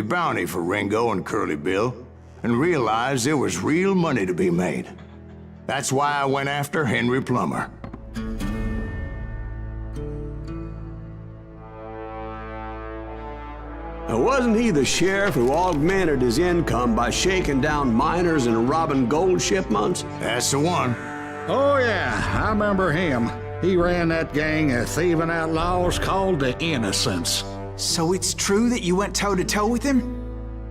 early bounty for Ringo and Curly Bill, and realized there was real money to be made. That's why I went after Henry Plummer. Now, wasn't he the sheriff who augmented his income by shaking down miners and robbing gold shipments? That's the one. Oh, yeah, I remember him. He ran that gang of thieving outlaws called the Innocents. So it's true that you went toe-to-toe with him?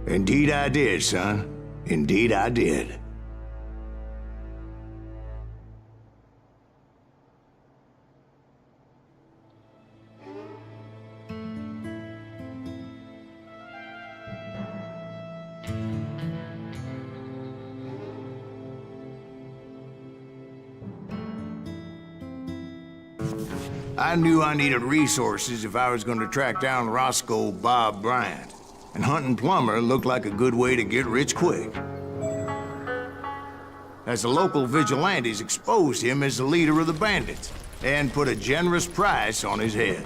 Indeed I did, son. Indeed I did. I knew I needed resources if I was going to track down Roscoe Bob Bryant, and hunting Plummer looked like a good way to get rich quick. As the local vigilantes exposed him as the leader of the bandits, and put a generous price on his head.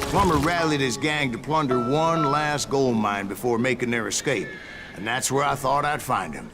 Plummer rallied his gang to plunder one last gold mine before making their escape, and that's where I thought I'd find him.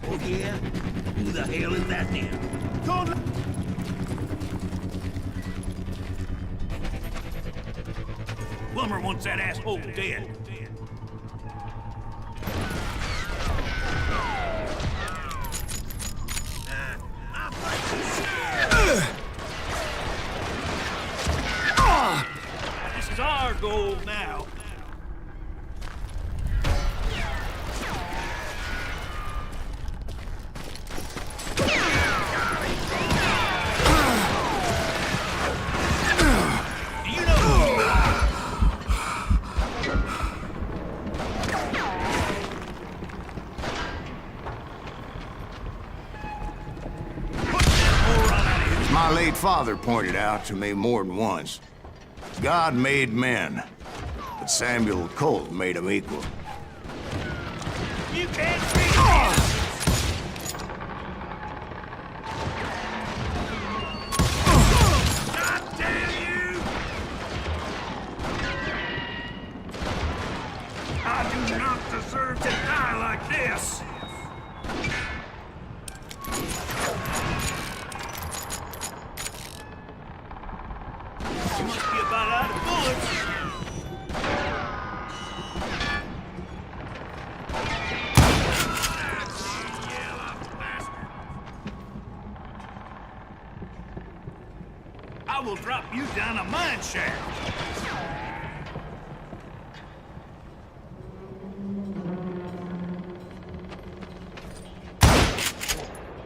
Oh, yeah? Who the hell is that then? Plummer wants that asshole dead. This is our goal now. My late father pointed out to me more than once. God made men, but Samuel Colt made them equal. You can't beat him! God damn you! I do not deserve to die like this! You must be about out of bullets. will drop you down a mine shaft.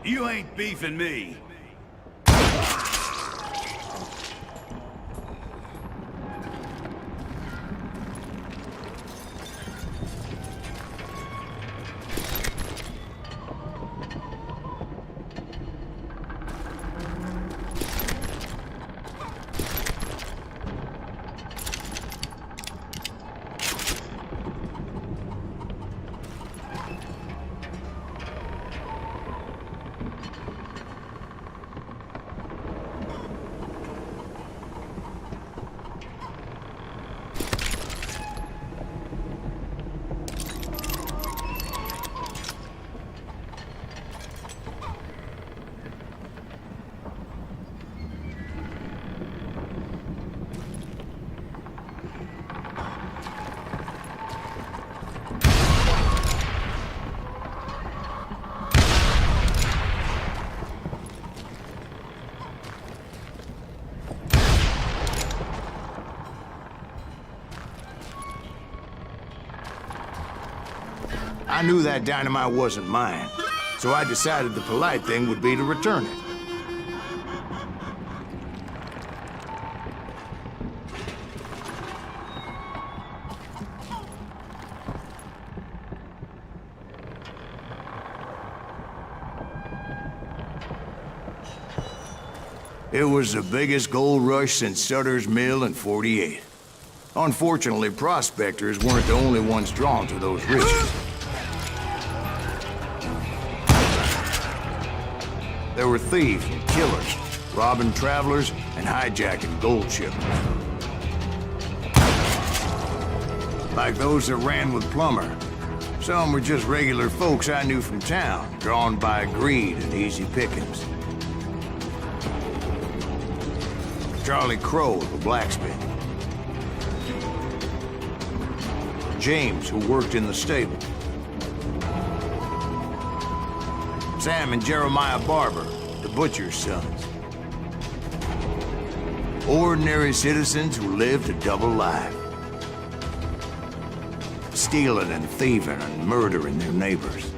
You ain't beefing me. I knew that dynamite wasn't mine, so I decided the polite thing would be to return it. It was the biggest gold rush since Sutter's Mill in '48. Unfortunately, prospectors weren't the only ones drawn to those riches. There were thieves and killers, robbing travelers and hijacking gold shipments. Like those that ran with Plummer. Some were just regular folks I knew from town, drawn by greed and easy pickings. Charlie Crow, the blacksmith. James, who worked in the stable. Sam and Jeremiah Barber, the butcher's sons. Ordinary citizens who lived a double life. Stealing and thieving and murdering their neighbors.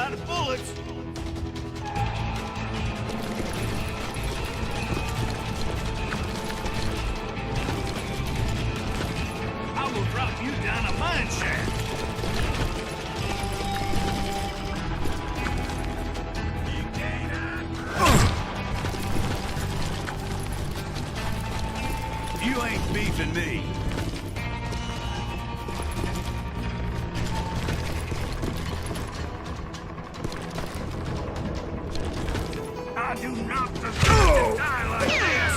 out of bullets. I will drop you down a mine shaft. You ain't beefing me. I do not deserve to die like this.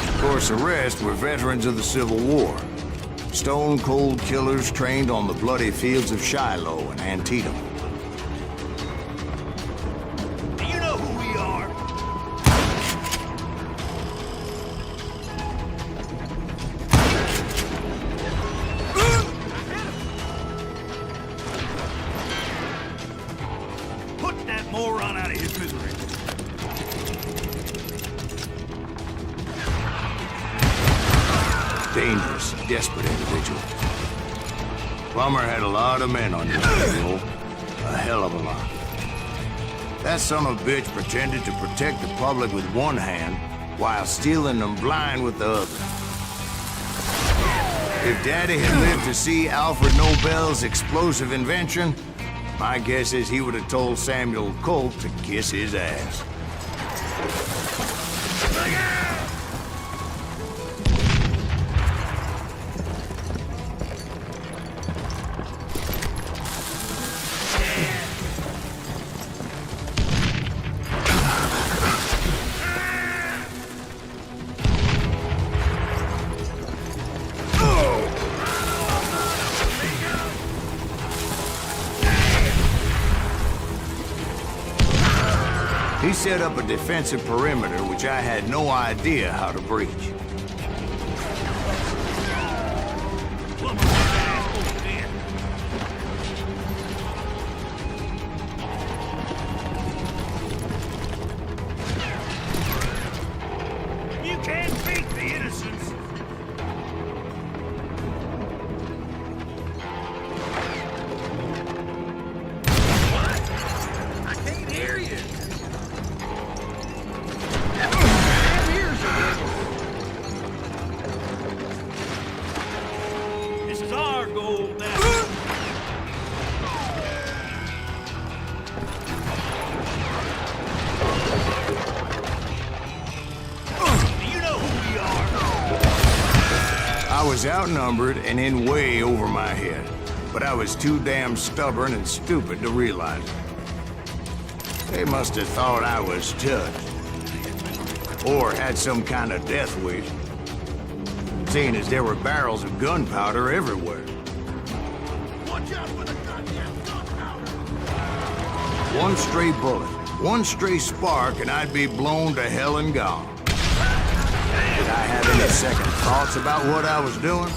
Of course, the rest were veterans of the Civil War. Stone-cold killers trained on the bloody fields of Shiloh and Antietam. Do you know who we are? Put that moron out of his misery. Dangerous, desperate individual. Plummer had a lot of men on his payroll. A hell of a lot. That son of a bitch pretended to protect the public with one hand while stealing them blind with the other. If Daddy had lived to see Alfred Nobel's explosive invention, my guess is he would have told Samuel Colt to kiss his ass. He set up a defensive perimeter which I had no idea how to breach. You can't beat the innocents. What? I can't hear you. This is our goal now. Do you know who we are? I was outnumbered and in way over my head, but I was too damn stubborn and stupid to realize it. They must have thought I was judged. Or had some kind of death wish. Seeing as there were barrels of gunpowder everywhere. Watch out for the goddamn gunpowder! One stray bullet, one stray spark, and I'd be blown to hell and gone. Did I have any second thoughts about what I was doing?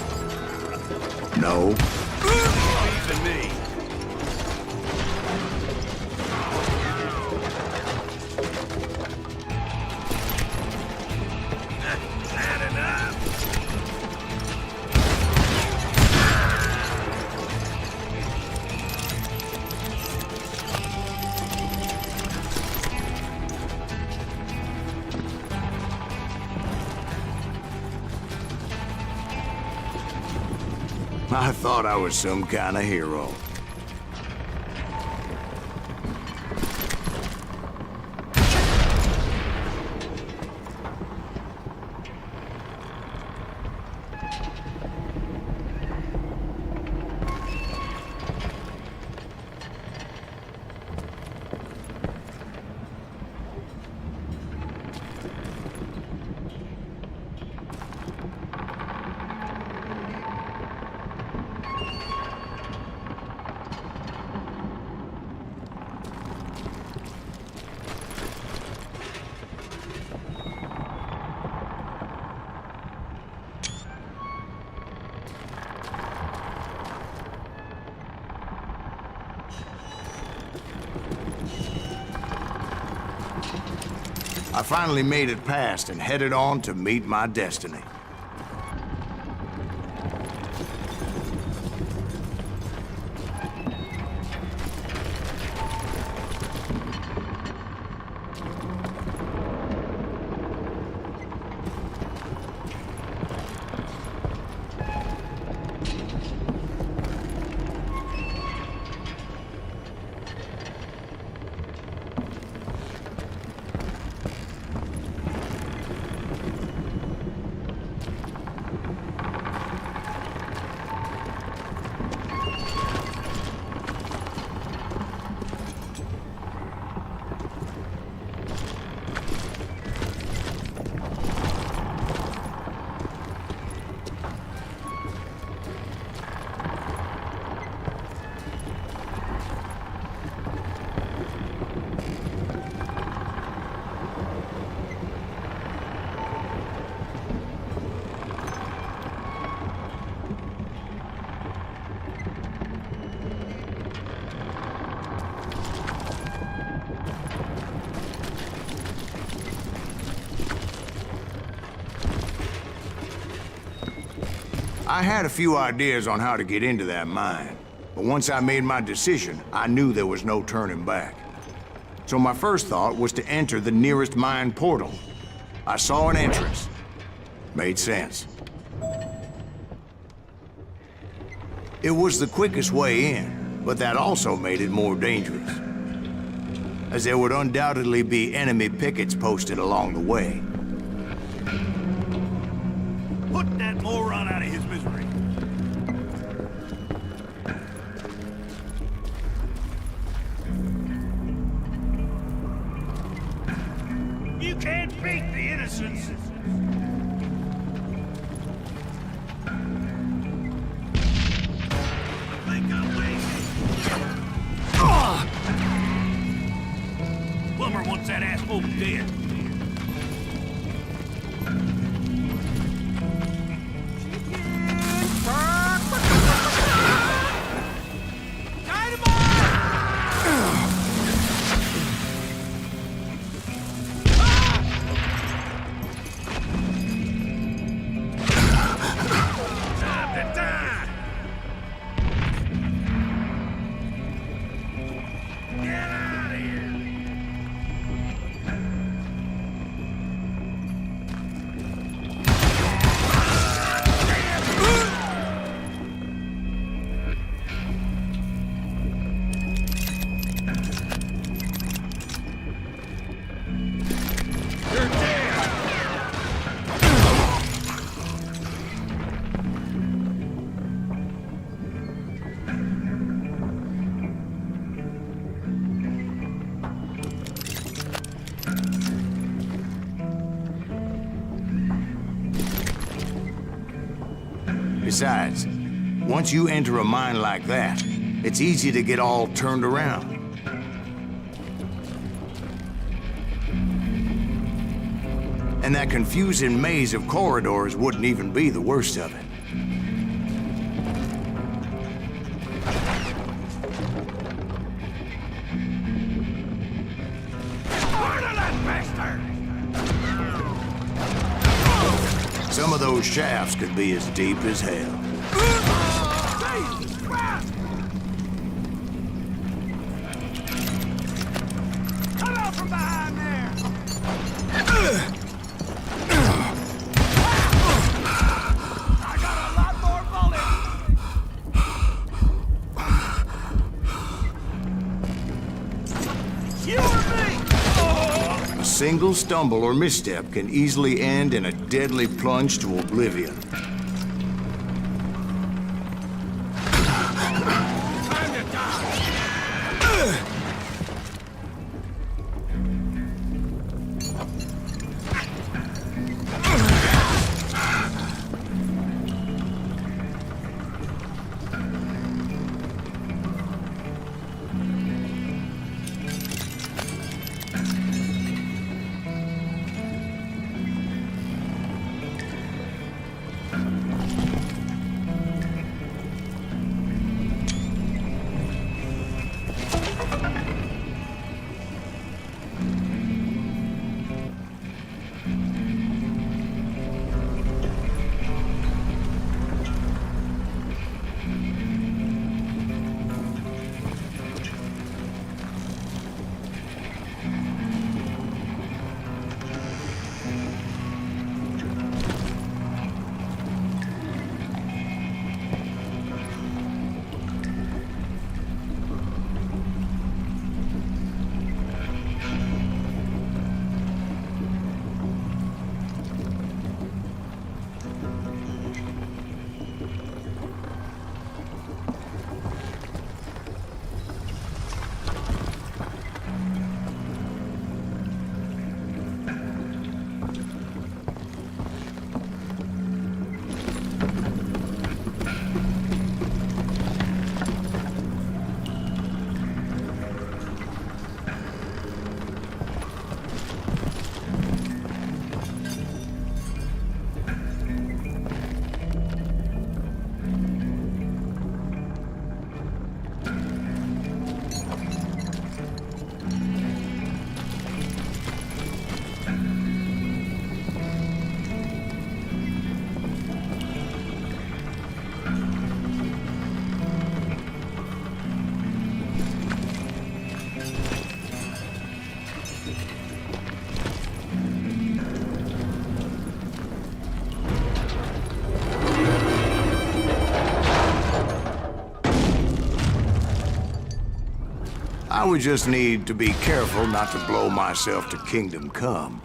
No. Even me. Not enough. I thought I was some kind of hero. I finally made it past and headed on to meet my destiny. I had a few ideas on how to get into that mine, but once I made my decision, I knew there was no turning back. So my first thought was to enter the nearest mine portal. I saw an entrance. Made sense. It was the quickest way in, but that also made it more dangerous, as there would undoubtedly be enemy pickets posted along the way. Put that moron out of his misery. You can't beat the innocents. Think I'm lazy. Plumber wants that asshole dead. Besides, once you enter a mine like that, it's easy to get all turned around. And that confusing maze of corridors wouldn't even be the worst of it. Some of those shafts could be as deep as hell. Come out from behind there! I got a lot more bullets! single stumble or misstep can easily end in a deadly plunge to oblivion. I would just need to be careful not to blow myself to Kingdom Come.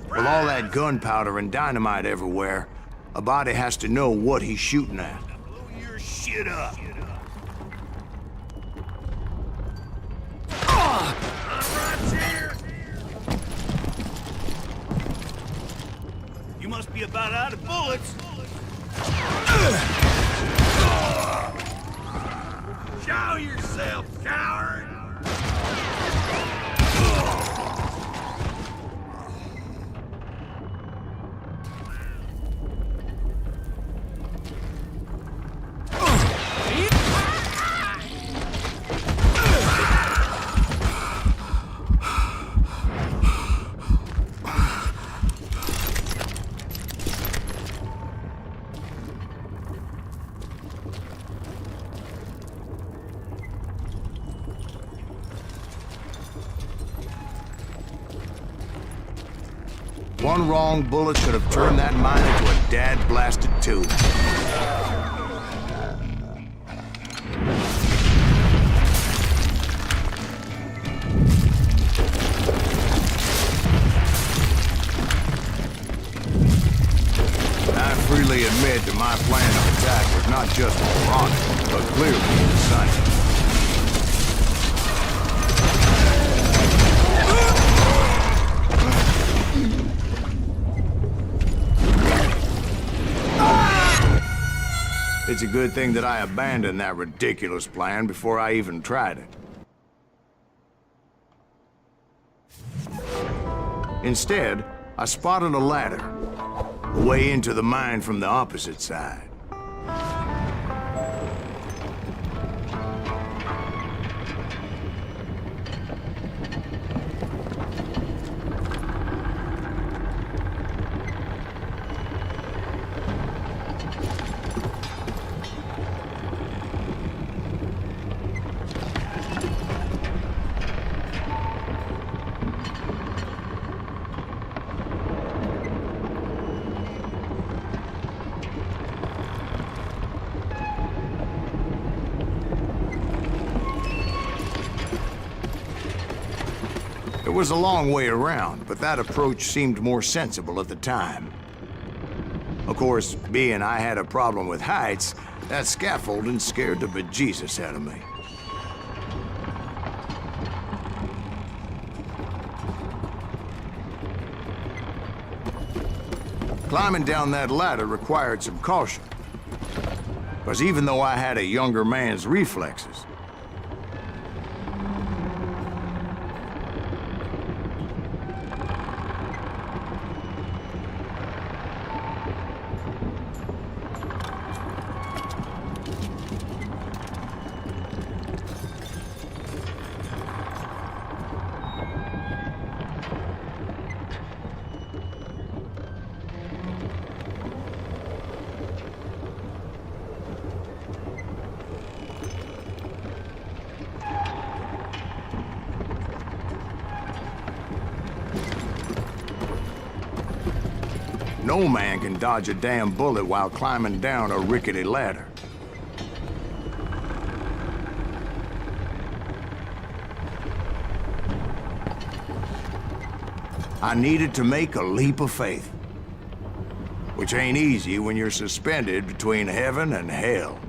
With all that gunpowder and dynamite everywhere, a body has to know what he's shooting at. Blow your shit up. You must be about out of bullets. Show yourself, coward! One wrong bullet could have turned that mine into a dad-blasted tube. I freely admit that my plan of attack was not just moronic, but clearly indecisive. It's a good thing that I abandoned that ridiculous plan before I even tried it. Instead, I spotted a ladder, a way into the mine from the opposite side. was a long way around, but that approach seemed more sensible at the time. Of course, being I had a problem with heights, that scaffolding scared the bejesus out of me. Climbing down that ladder required some caution. Because even though I had a younger man's reflexes, no man can dodge a damn bullet while climbing down a rickety ladder. I needed to make a leap of faith, which ain't easy when you're suspended between heaven and hell.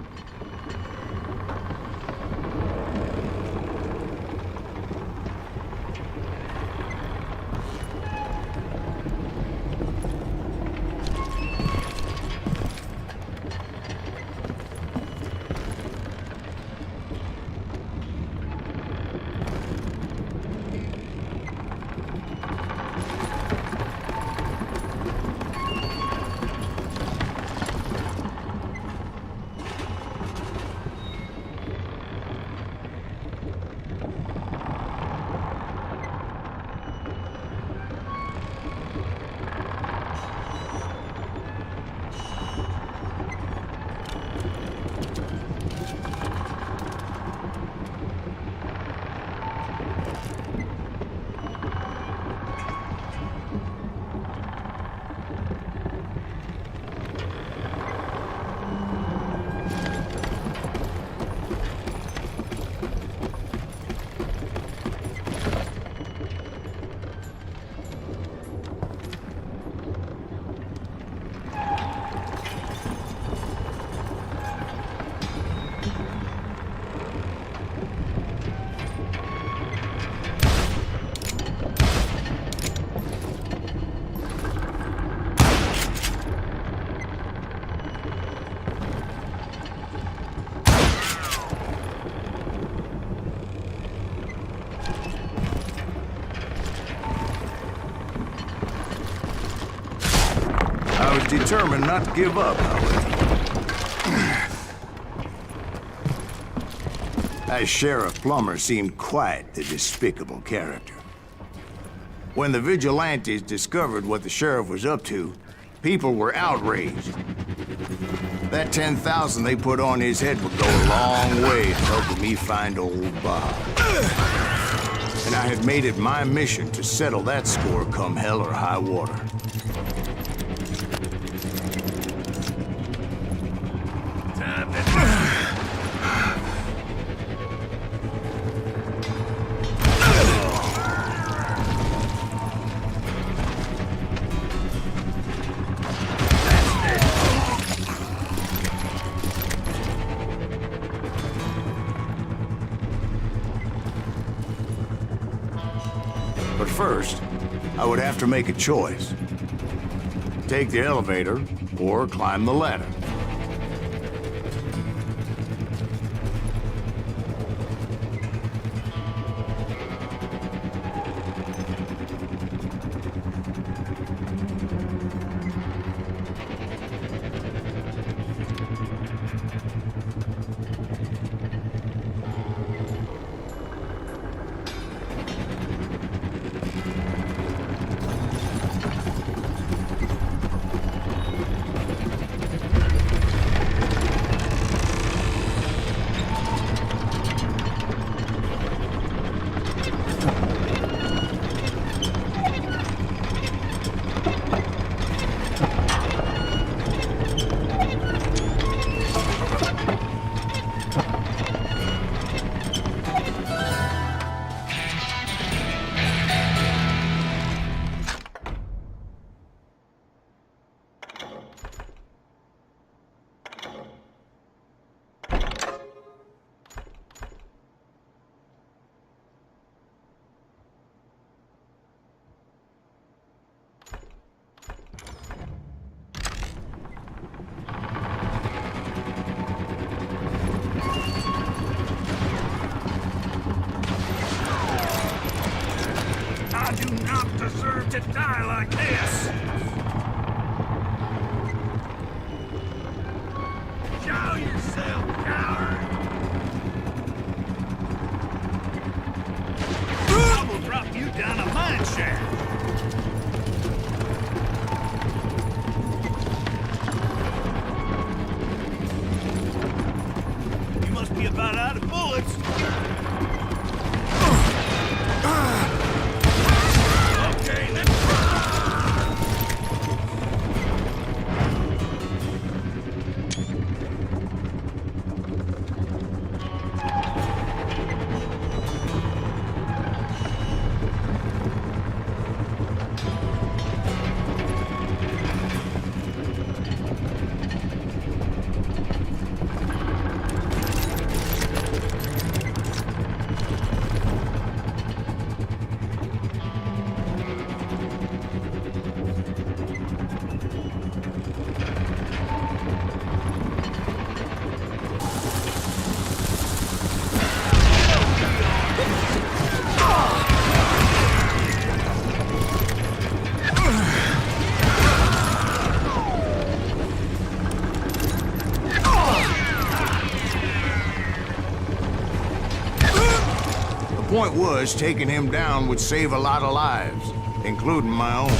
I was determined not to give up, however. That Sheriff Plummer seemed quite the despicable character. When the vigilantes discovered what the sheriff was up to, people were outraged. That 10,000 they put on his head would go a long way to helping me find old Bob. And I had made it my mission to settle that score come hell or high water. But first, I would have to make a choice. Take the elevator or climb the ladder. die like this! Show yourself, coward! I will drop you down a mine shaft! You must be about out of bullets! Okay, let's The point was, taking him down would save a lot of lives, including my own.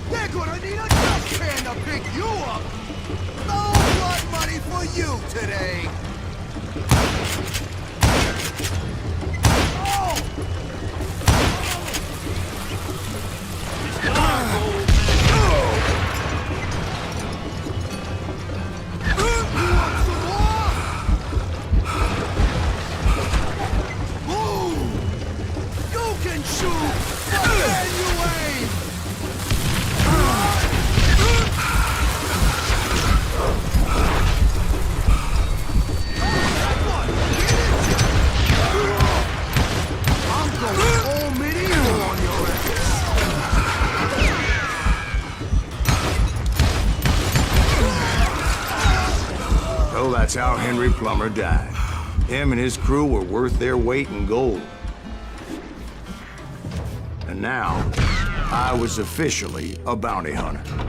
They're gonna need a dustpan to pick you up! No blood money for you today! Oh! You want some more? Boom! You can shoot, but then you aim! I'm going all medieval on your So that's how Henry Plummer died. Him and his crew were worth their weight in gold. And now, I was officially a bounty hunter.